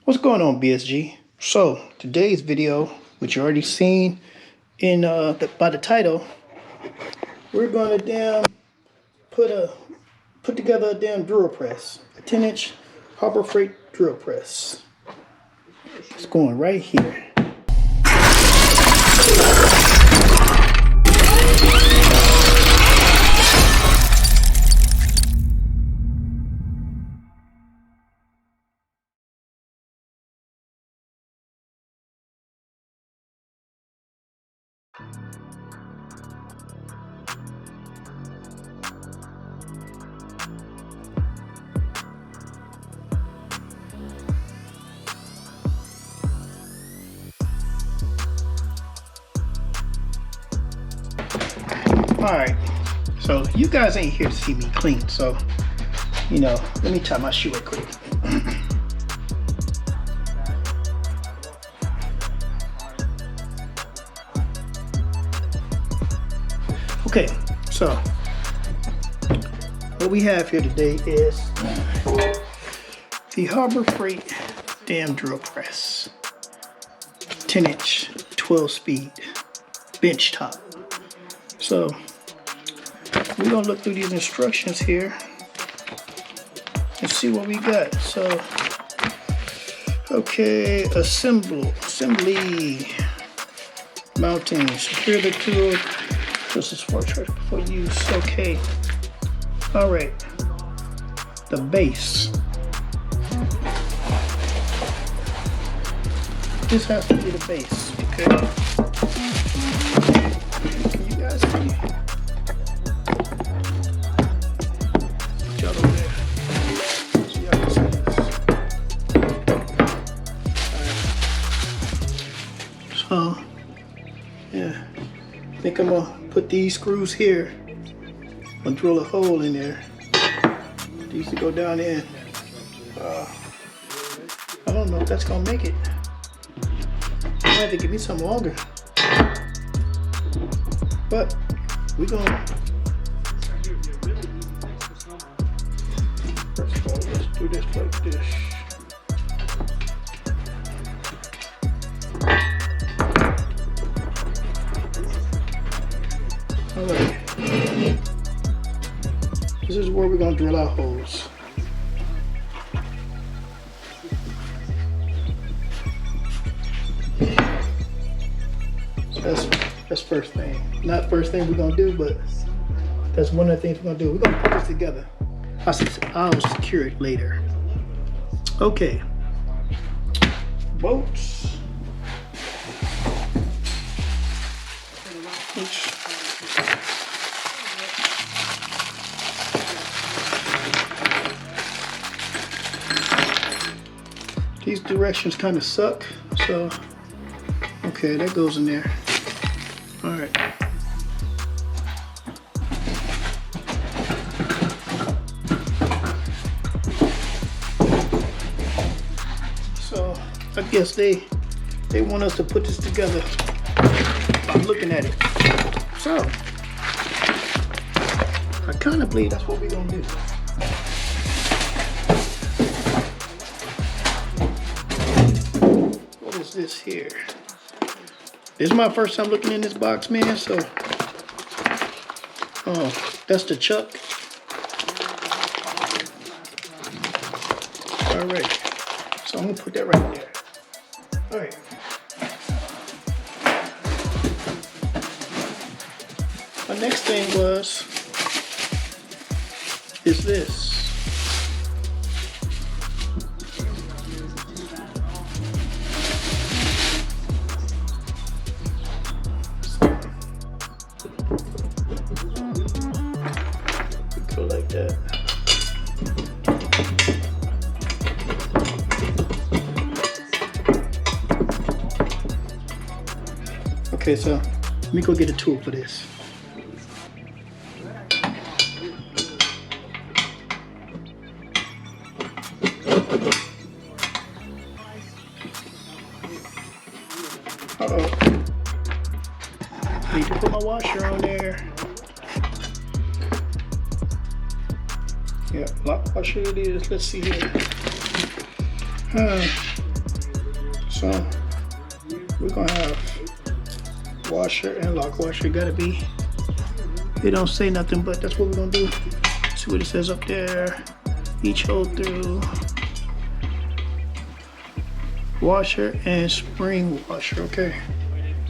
What's going on, BSG? So today's video, which you already seen in by the title, we're going to put together a damn drill press, a 10-inch Harbor Freight drill press. It's going right here. Alright, so you guys ain't here to see me clean, so, let me tie my shoe right quick. Okay, so, what we have here today is the Harbor Freight damn drill press. 10-inch, 12-speed, bench top. So, we're gonna look through these instructions here and see what we got. So, okay, assembly, mounting, secure the tool. This is for use. Okay, all right. The base. This has to be the base. Okay. Can you guys see? So, yeah, I think I'm gonna put these screws here. I'm gonna drill a hole in there. These to go down in. I don't know if that's gonna make it. I have to give me some longer. But we're gonna. First of all, let's do this like this. Alright, this is where we're going to drill our holes. So that's first thing. Not first thing we're going to do, but that's one of the things we're going to do. We're going to put this together. I'll secure it later. Okay. Bolts. These directions kind of suck, so okay, that goes in there. All right. So I guess they want us to put this together. I'm looking at it. So I kind of believe that's what we're gonna do. This here. This is my first time looking in this box, man, so that's the chuck. All right, so I'm gonna put that right there. All right. My next thing is this. Like that. Okay, so let me go get a tool for this. Need to put my washer on there. Yeah, lock washer it is. Let's see here. So we're gonna have washer and lock washer. Gotta be. It don't say nothing, but that's what we're gonna do. See what it says up there. Each hole through. Washer and spring washer. Okay.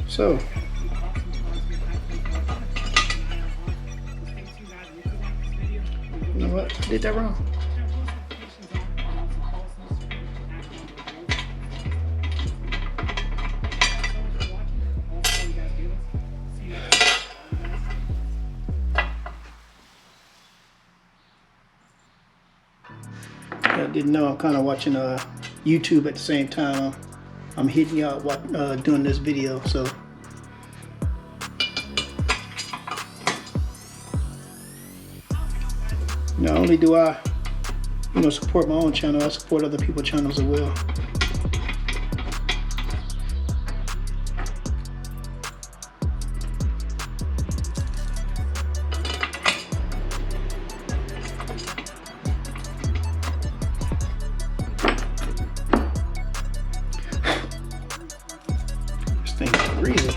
So. You know what? I did that wrong. I didn't know. I'm kind of watching YouTube at the same time. I'm hitting y'all doing this video. So not only do I, support my own channel, I support other people's channels as well. This thing's freezing.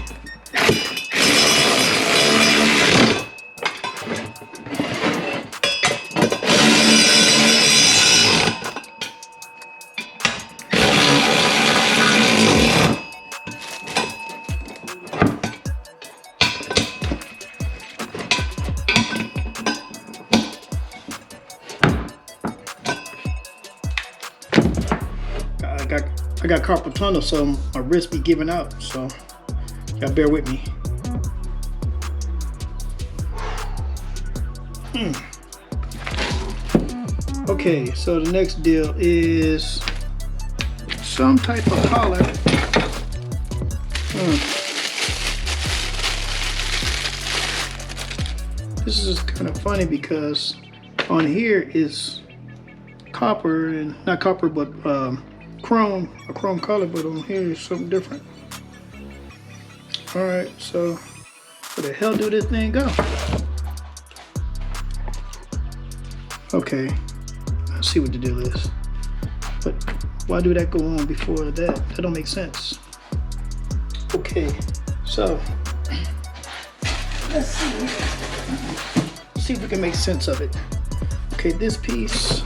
I got carpal tunnel, so my wrist be giving out. So y'all bear with me. Okay, so the next deal is some type of collar. This is kind of funny because on here is copper, and not copper, but chrome, a chrome color, but on here is something different. All right, so where the hell do this thing go? Okay, let's see what the deal is. But why do that go on before that? That don't make sense. Okay, so let's see if we can make sense of it. Okay, this piece.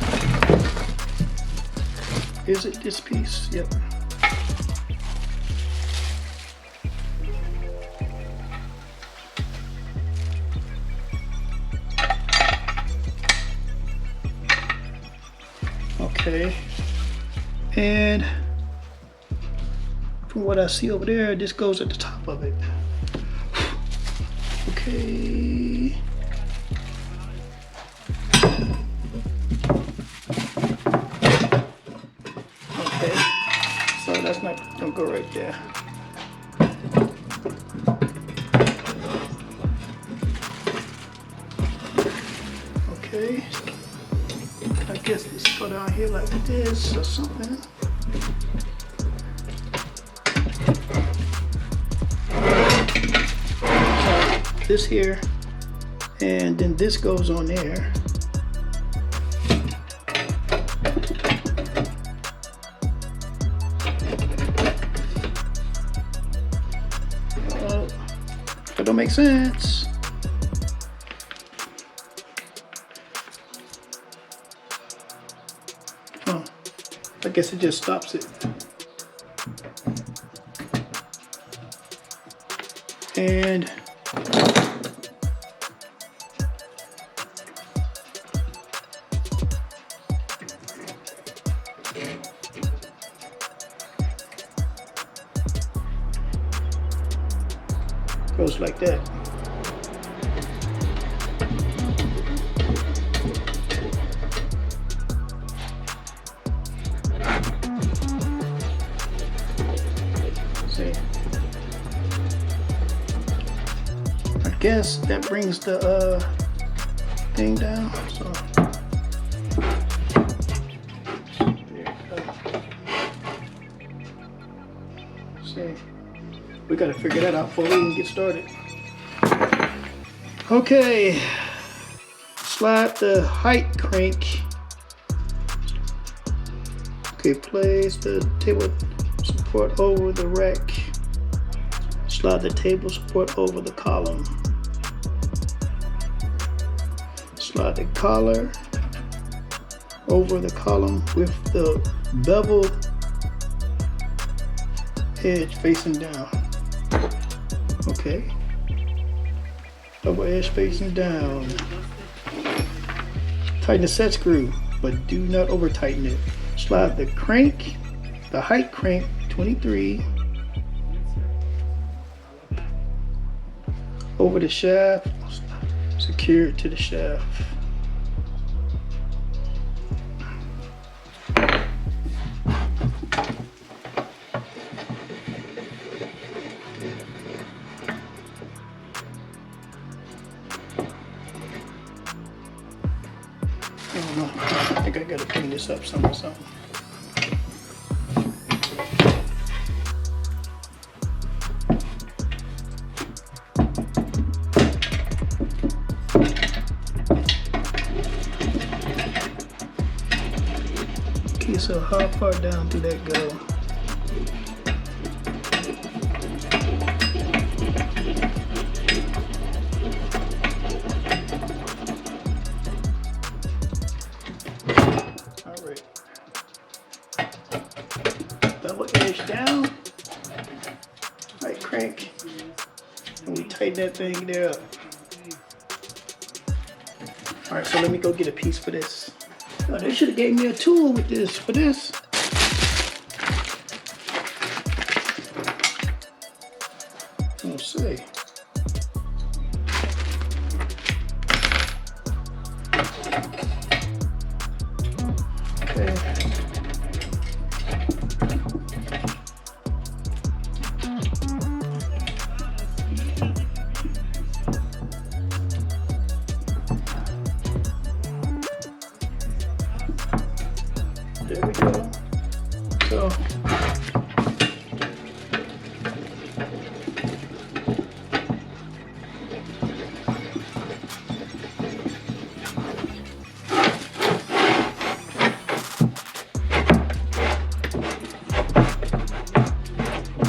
Is it this piece? Yep. Okay. And from what I see over there, this goes at the top of it. Okay. So that's not gonna go right there. Okay. I guess this go down here like this or something. So this here, and then this goes on there. That don't make sense. Oh, I guess it just stops it. And goes like that. See, I guess that brings the thing down. So there it goes. See. We gotta figure that out before we even get started. Okay, slide the height crank. Okay, place the table support over the rack. Slide the table support over the column. Slide the collar over the column with the bevel edge facing down. Okay. Bevel edge facing down. Tighten the set screw, but do not over tighten it. Slide the crank, the height crank 23 over the shaft, secure it to the shaft. I don't know. I think I gotta clean this up some or something. Okay, so how far down do that go? Bevel edge down, right crank, and we tighten that thing there up. All right, so let me go get a piece for this. Oh, they should have gave me a tool with this, for this. Let's see. Okay. There we go. So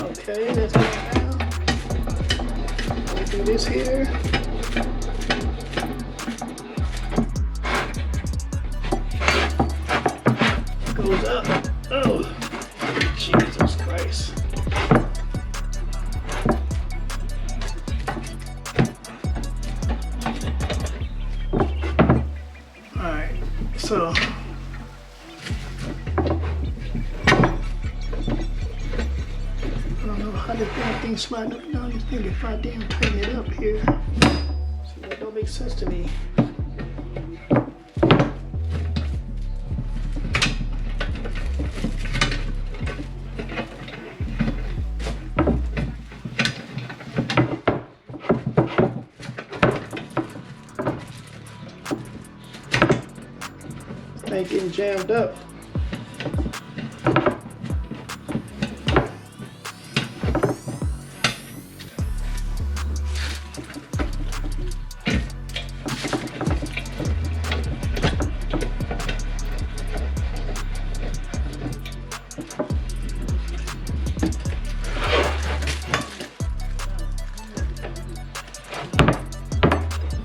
okay, that's good now. We'll do this here. Goes up. Oh, Jesus Christ. Alright, so I don't know how the damn thing slide up down this thing if I damn tighten it up here. See, that don't make sense to me. Ain't getting jammed up.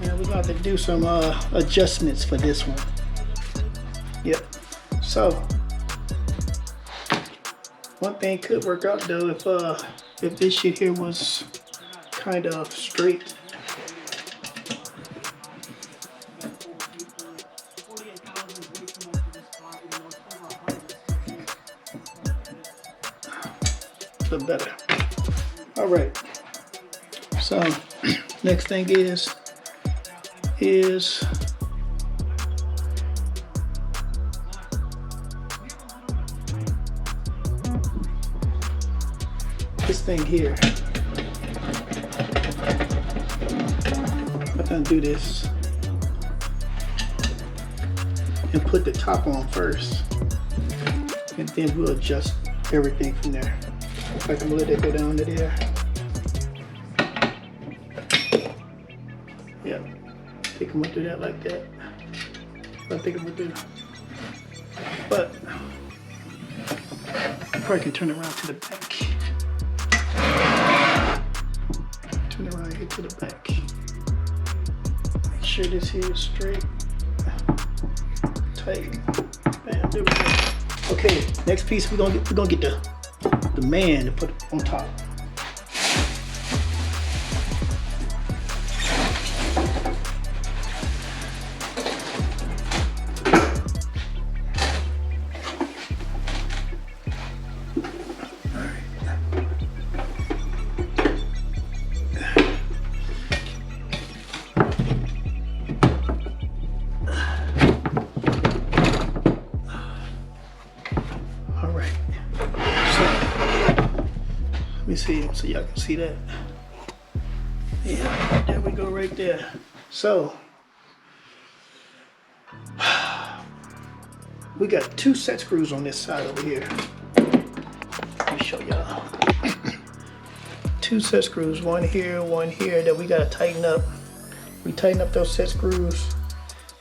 Yeah, we're gonna have to do some adjustments for this one. Yep. So one thing could work out though if this shit here was kind of straight. The better. All right. So next thing is this thing here. I'm gonna do this and put the top on first, and then we'll adjust everything from there. Like I'm gonna let that go down to there. Yep. I think I'm gonna do that like that. I think I'm gonna do. But probably can turn it around to the back. Turn it around here to the back. Make sure this here is straight. Tight. Bam, there we go. Okay, next piece we're gonna get the man to put on top. Let me see so y'all can see that. Yeah, there we go right there. So we got 2 set screws on this side over here. Let me show y'all. 2 set screws, one here that we gotta tighten up. We tighten up those set screws,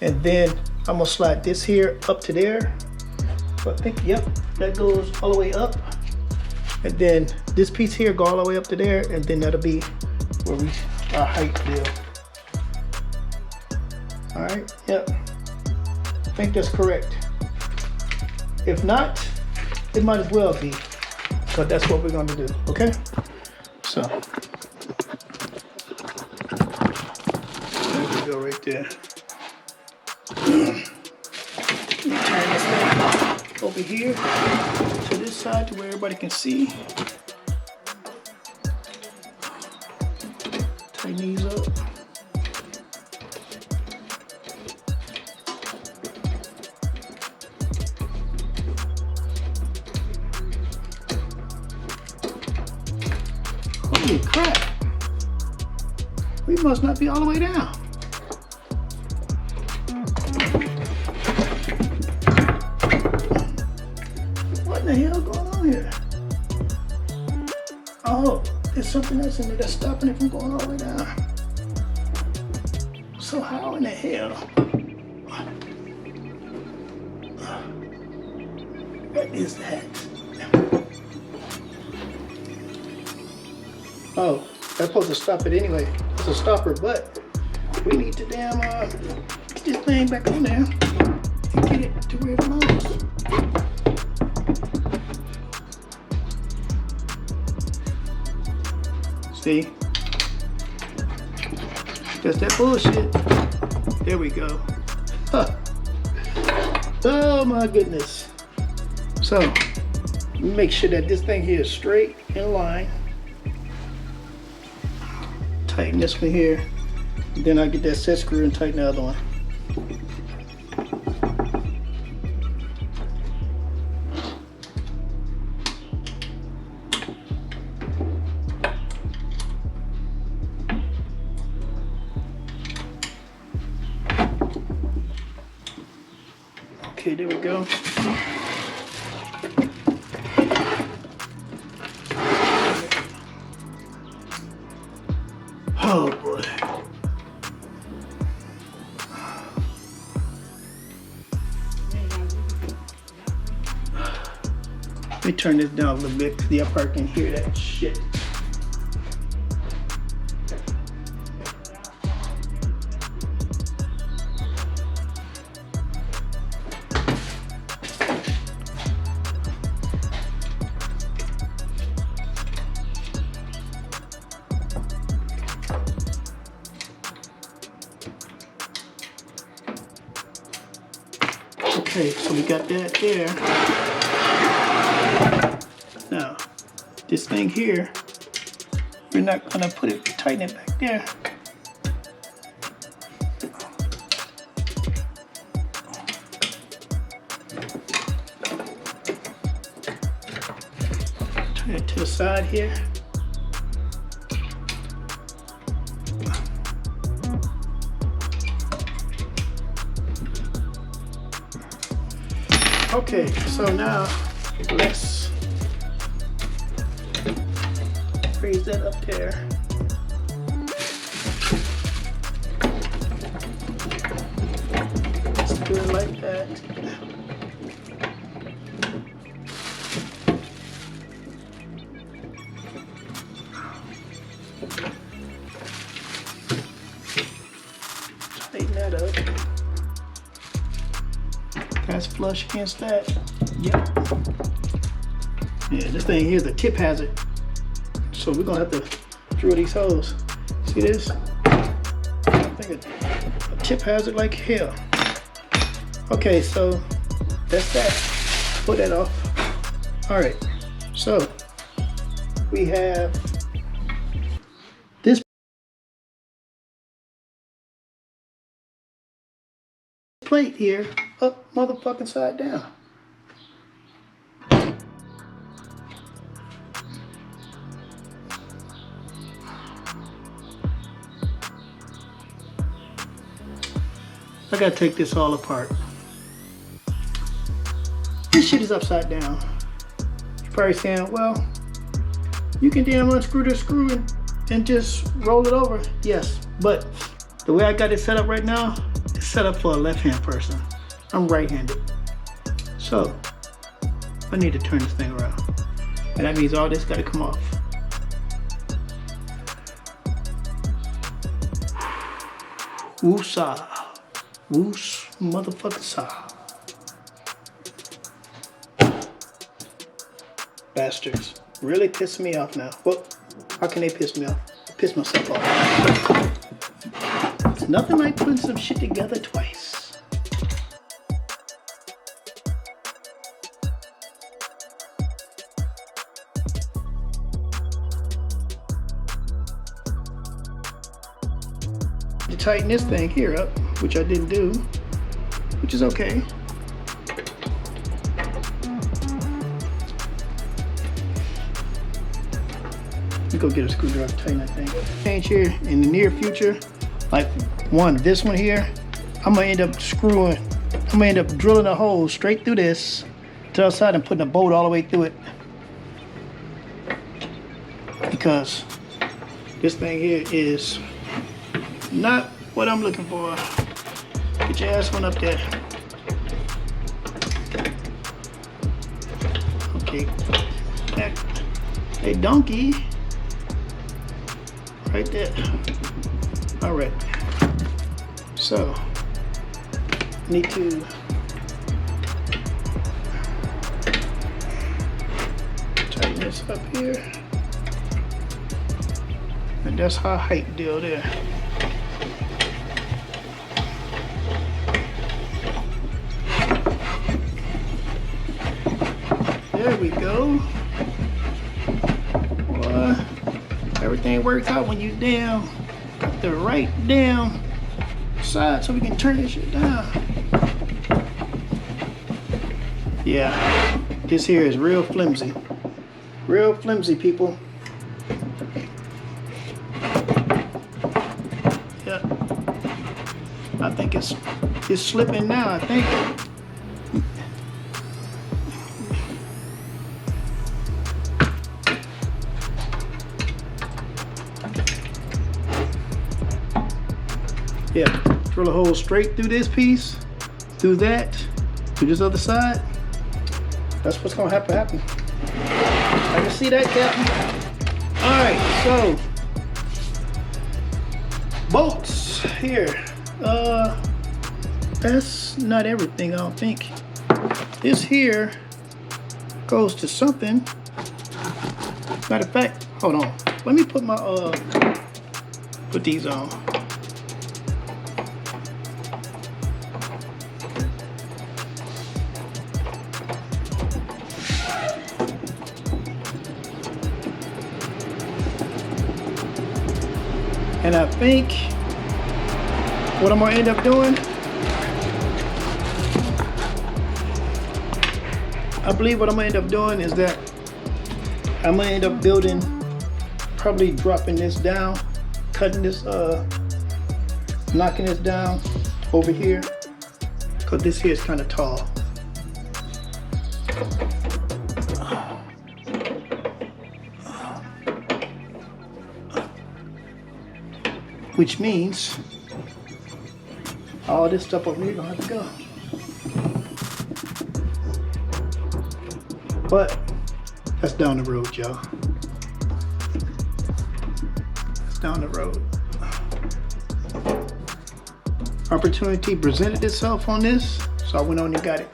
and then I'm gonna slide this here up to there. So I think, yep, that goes all the way up. And then this piece here go all the way up to there, and then that'll be where our height deal. All right, yep. I think that's correct. If not, it might as well be, but that's what we're gonna do, okay? So, there we go right there. Turn this thing over here to this side to where everybody can see. Tighten these up. Holy crap. We must not be all the way down. What the hell going on here? Oh, there's something else in there that's stopping it from going all the way down. So how in the hell? What is that? Oh, that's supposed to stop it anyway. It's a stopper, but we need to damn get this thing back on there and get it to where it belongs. See? That's that bullshit. There we go. Huh. Oh my goodness. So, make sure that this thing here is straight in line. Tighten this one here. Then I get that set screw and tighten the other one. Okay, there we go. Oh boy. Let me turn this down a little bit because y'all probably can hear that shit. Okay, so we got that there. Now, this thing here, we're not gonna tighten it back there. Turn it to the side here. Okay, so now let's raise that up there. Let's do it like that. flush against that. Yep. Yeah, this thing here, the tip has it. So we're gonna have to drill these holes. See this? I think a tip has it like hell. Okay, so that's that. Put that off. All right, so we have this plate here up motherfucking side down. I gotta take this all apart. This shit is upside down. You're probably saying, well, you can damn unscrew this screw and just roll it over. Yes, but the way I got it set up right now, it's set up for a left-hand person. I'm right-handed. So, I need to turn this thing around. And that means all this gotta come off. Woosah. Woos motherfucking saw. Bastards. Really piss me off now. Well, how can they piss me off? I piss myself off. It's nothing like putting some shit together twice. To tighten this thing here up, which I didn't do, which is okay. Let me go get a screwdriver, tighten that thing. Change here in the near future, like this one here, I'm gonna end up drilling a hole straight through this to the outside and putting a bolt all the way through it. Because this thing here is not what I'm looking for. Get your ass on up there. Okay. Hey, donkey. Right there. All right. So, need to tighten this up here. And that's our height deal there. There we go. Boy, everything works out when you got the right damn side so we can turn this shit down. Yeah, this here is real flimsy. Real flimsy, people. Yeah. I think it's slipping now, I think. Yeah, drill a hole straight through this piece, through that, to this other side. That's what's gonna have to happen. I can see that, Captain. All right, so bolts here. That's not everything, I don't think. This here goes to something. Matter of fact, hold on. Let me put my put these on. And I think what I'm gonna end up doing, I believe what I'm gonna end up doing is that I'm gonna end up building, probably dropping this down, cutting this, knocking this down over here, because this here is kind of tall. Which means all this stuff over here gonna have to go. But that's down the road, y'all. That's down the road. Opportunity presented itself on this, so I went on and got it.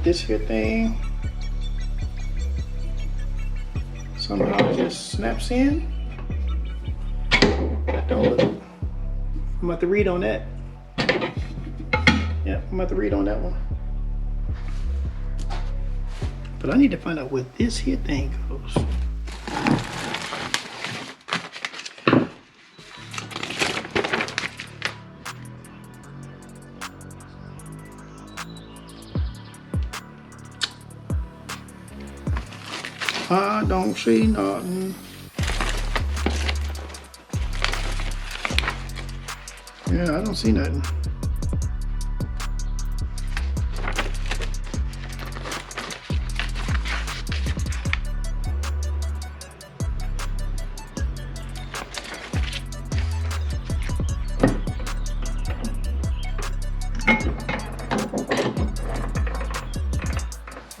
this here thing somehow just snaps in. That don't look. I'm about to read on that. Yeah, I'm about to read on that one. But I need to find out where this here thing goes. I don't see nothing. Yeah, I don't see nothing.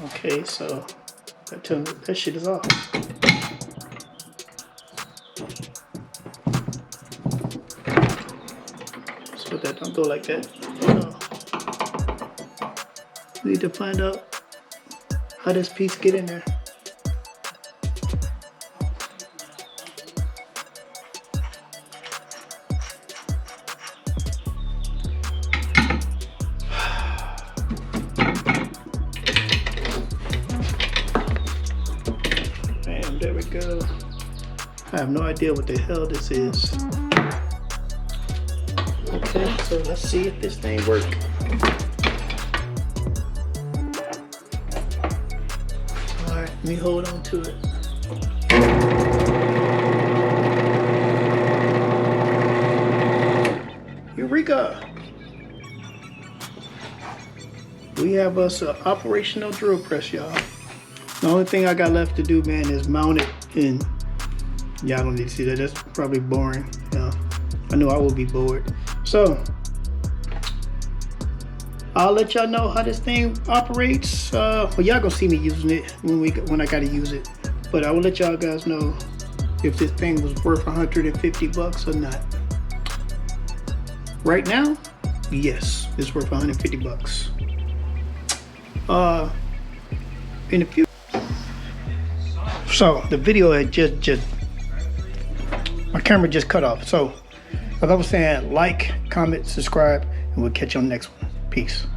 Okay, so that shit is off. So that don't go like that. We need to find out how this piece get in there. There we go. I have no idea what the hell this is. Okay, so let's see if this thing works. Alright, let me hold on to it. Eureka! We have us an operational drill press, y'all. The only thing I got left to do, man, is mount it, and y'all don't need to see that. That's probably boring. I know I will be bored. So I'll let y'all know how this thing operates. Well, y'all gonna see me using it when I gotta use it. But I will let y'all guys know if this thing was worth 150 bucks or not. Right now, yes, it's worth 150 bucks. In the future. So the video had just my camera just cut off. So like I was saying, like, comment, subscribe, and we'll catch you on the next one. Peace.